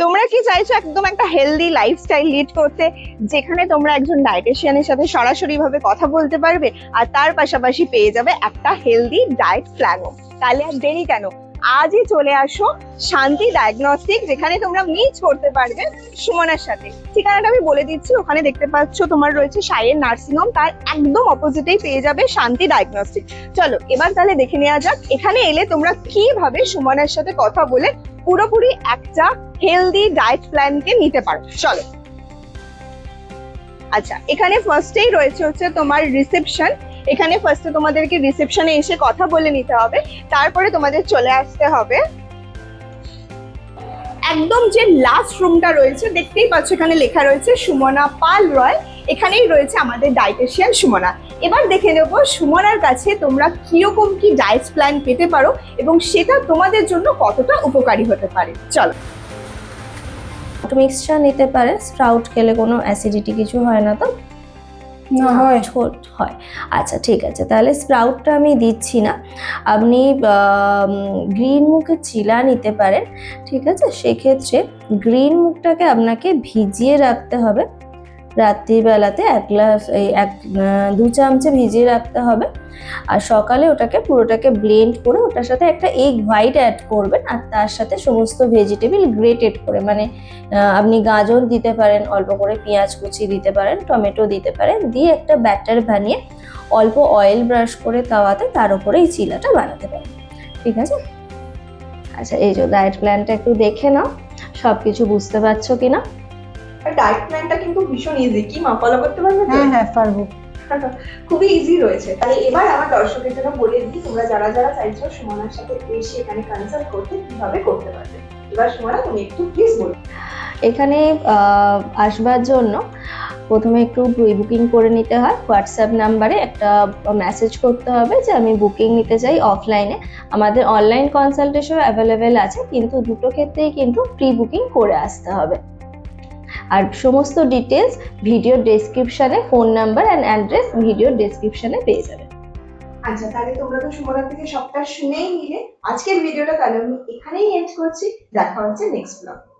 তোমরা কি চাইছো একদম একটা হেলদি লাইফস্টাইল লিড করতে, যেখানে তোমরা একজন ডায়েটিশিয়ানের সাথে সরাসরি ভাবে কথা বলতে পারবে আর তার পাশাপাশি পেয়ে যাবে একটা হেলদি ডায়েট প্ল্যানও? তাহলে আর দেরি কেন, আজই চলে আসো শান্তি ডায়াগনস্টিক, যেখানে তোমরা মিট করতে পারবে সুমনার সাথে। ঠিকানাটা আমি বলে দিচ্ছি, ওখানে দেখতে পাচ্ছ তোমার রয়েছে সায়ের নার্সিং হোম, তার একদম অপোজিটেই পেয়ে যাবে শান্তি ডায়াগনস্টিক। চলো এবার তাহলে দেখে নেওয়া যাক এখানে এলে তোমরা কিভাবে সুমনার সাথে কথা বলে পুরোপুরি একটা হেলদি ডায়েট প্ল্যানকে নিতে পারো। চলো। আচ্ছা, এখানে ফার্স্টেই রয়েছে হচ্ছে তোমার রিসেপশন। এখানে ফার্স্টে তোমাদেরকে রিসেপশনে এসে কথা বলে নিতে হবে, তারপরে তোমাদের চলে আসতে হবে একদম যে লাস্ট রুমটা রয়েছে, দেখতেই পাচ্ছ এখানে লেখা রয়েছে সুমনা পাল রয়। এখানেই রয়েছে আমাদের ডায়েটিশিয়ান সুমনা। এবার দেখে নেব সুমনার কাছে তোমরা কিরকম কি ডায়েট প্ল্যান পেতে পারো এবং সেটা তোমাদের জন্য কতটা উপকারী হতে পারে। চলো। মিক্সচার নিতে পারে, স্প্রাউট খেলে কোনো অ্যাসিডিটি কিছু হয় না তো? না হয় হয়। আচ্ছা ঠিক আছে, তাহলে স্প্রাউটটা আমি দিচ্ছি না, আপনি গ্রিন মুগের চিলা নিতে পারেন। ঠিক আছে, সেক্ষেত্রে গ্রিন মুগটাকে আপনাকে ভিজিয়ে রাখতে হবে রাত্রিবেলাতে, 2 চামচে ভিজিয়ে রাখতে হবে। আর সকালে ওটাকে পুরোটাকে ব্লেন্ড করে ওটার সাথে একটা এগ হোয়াইট অ্যাড করবেন, আর তার সাথে সমস্ত ভেজিটেবল গ্রেটেড করে, মানে আপনি গাজর দিতে পারেন, অল্প করে পেঁয়াজ কুচি দিতে পারেন, টমেটো দিতে পারেন, দিয়ে একটা ব্যাটার বানিয়ে অল্প অয়েল ব্রাশ করে তাওয়াতে তার উপরে এই চিলাটা বানাতে পারেন। ঠিক আছে। আচ্ছা, এই যে ডায়েট প্ল্যানটা একটু দেখে নাও, সব কিছু বুঝতে পারছো কিনা? ডায়েট প্ল্যানটা কিন্তু ভীষণ ইজি, কি মা ফলো করতে পারবে? হ্যাঁ পারবো। খুবই ইজি রয়েছে। তাহলে এবার আমার দর্শকের জন্য বলে দিই, তোমরা যারা যারা চাইছো সুমনার সাথে এসে এখানে কনসাল্ট করতে কিভাবে করতে পারবে। এবার সুমনা তুমি একটু প্লিজ বলো। এখানে আসবার জন্য প্রথমে একটু প্রি বুকিং করে নিতে হয়। হোয়াটসঅ্যাপ নাম্বারে একটা মেসেজ করতে হবে যে আমি বুকিং নিতে চাই অফলাইনে। আমাদের অনলাইন কনসালটেশন অ্যাভেলেবেল আছে, কিন্তু দুটো ক্ষেত্রেই কিন্তু প্রি বুকিং করে আসতে হবে। আর সমস্ত ডিটেলস ভিডিও ডেসক্রিপশনে, phone number and address video ডেসক্রিপশনে পেয়ে যাবে। আচ্ছা, তাহলে তোমরা তো সুমনার থেকে সবটা শুনেই নিলে। আজকের ভিডিওটা তাহলে আমি এখানেই এন্ড করছি। দেখা হচ্ছে নেক্সট ব্লগে।